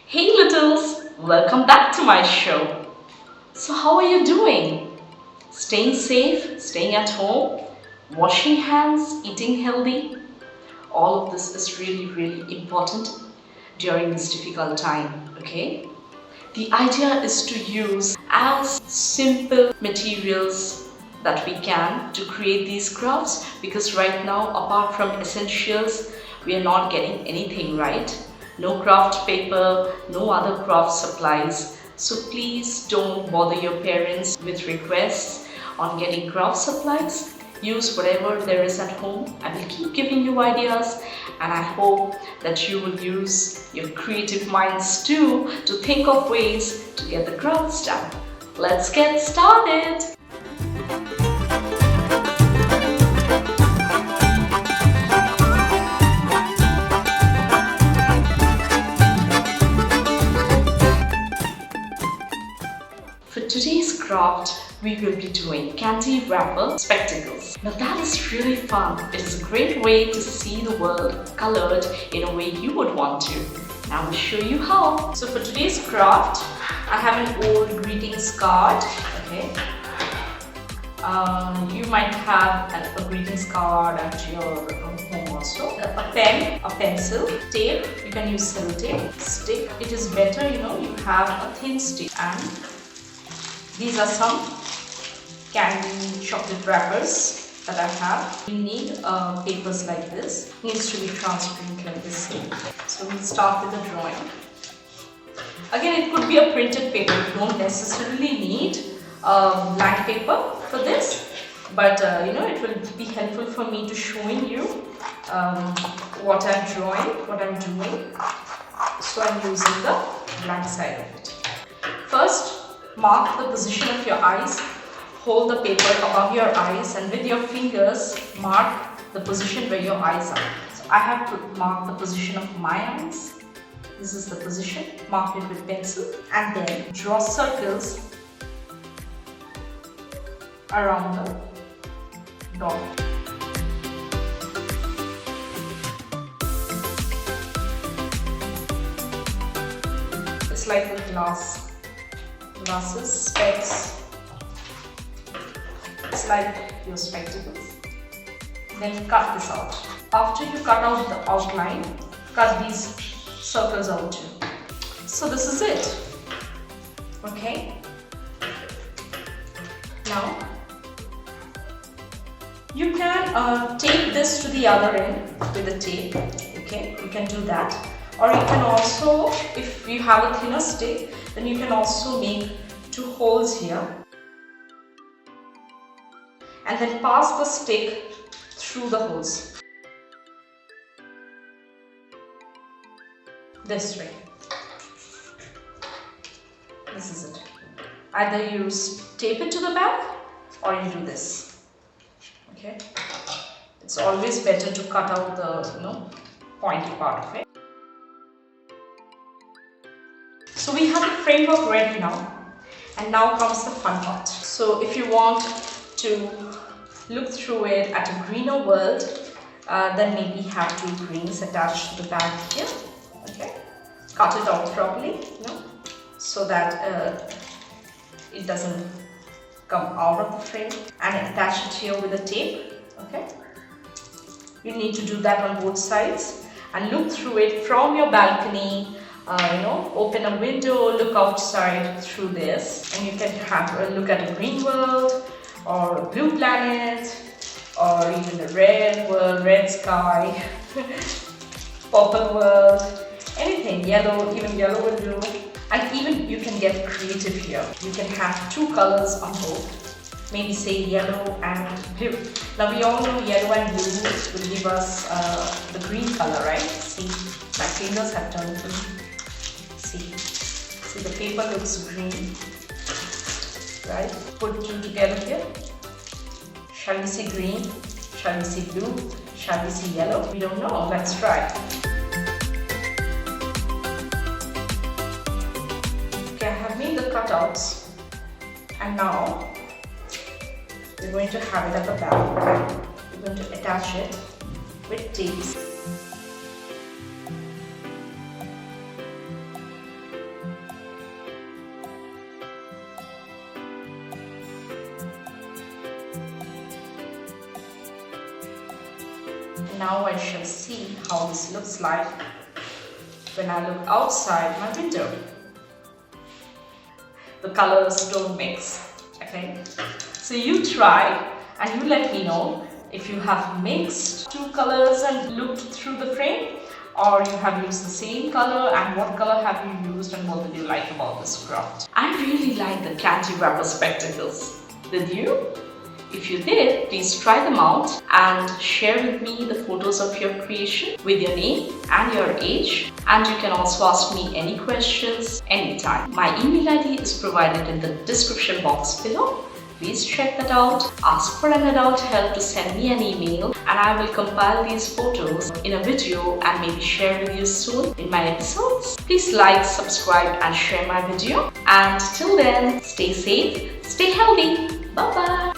Hey littles, welcome back to my show. So how are you doing? Staying safe, staying at home, washing hands, eating healthy? All of this is really important during this difficult time, okay? The idea is to use as simple materials that we can to create these crafts, because right now, apart from essentials, we are not getting anything, right? No craft paper, no other craft supplies. So please don't bother your parents with requests on getting craft supplies. Use whatever there is at home. I will keep giving you ideas, and I hope that you will use your creative minds too to think of ways to get the crafts done. Let's get started! For today's craft, we will be doing candy wrapper spectacles. Now that is really fun. It is a great way to see the world colored in a way you would want to. Now I'll show you how. So for today's craft, I have an old greetings card. Okay. You might have a greetings card at your home also. A pen, a pencil, tape. You can use sellotape, stick. It is better, you have a thin stick. And these are some candy chocolate wrappers that I have. We need papers like this. It needs to be transparent like this. So we'll start with a drawing. Again, it could be a printed paper. You don't necessarily need blank paper for this, but it will be helpful for me to showing you what I'm drawing, what I'm doing. So I'm using the blank side of it. First, mark the position of your eyes. Hold the paper above your eyes and with your fingers mark the position where your eyes are. So I have to mark the position of my eyes. This is the position. Mark it with pencil and then draw circles around the dot. It's like the glasses, specs. It's like your spectacles. Then cut this out. After you cut out the outline, cut these circles out too. So this is it. Okay. Now you can tape this to the other end with a tape. Okay, you can do that. Or you can also, if you have a thinner stick, then you can also make 2 holes here. And then pass the stick through the holes. This way. This is it. Either you tape it to the back or you do this. Okay. It's always better to cut out the pointy part of it. So we have the framework ready now. And now comes the fun part. So if you want to look through it at a greener world, then maybe have 2 greens attached to the back here. Okay, cut it out properly, so that it doesn't come out of the frame, and attach it here with a tape. Okay, you need to do that on both sides and look through it from your balcony. Open a window, look outside through this, and you can have a look at a green world or a blue planet or even a red world, red sky, purple world, anything, yellow, even yellow will do. And even you can get creative here. You can have 2 colors on both, maybe say yellow and blue. Now we all know yellow and blue will give us the green color, right? See, my fingers have turned green. See, the paper looks green, right? Put 2 together here. Shall we see green? Shall we see blue? Shall we see yellow? We don't know. Let's try. Okay, I have made the cutouts, and now we're going to have it at the back. We're going to attach it with tape. now I shall see how this looks like when I look outside my window. The colors don't mix, okay? So you try and you let me know if you have mixed two colors and looked through the frame, or you have used the same color, and what color have you used and what did you like about this craft. I really like the candy wrapper spectacles. Did you? If you did, please try them out and share with me the photos of your creation with your name and your age. And you can also ask me any questions anytime. My email ID is provided in the description box below. Please check that out. Ask for an adult help to send me an email, and I will compile these photos in a video and maybe share with you soon in my episodes. Please like, subscribe and share my video. And till then, stay safe, stay healthy. Bye bye.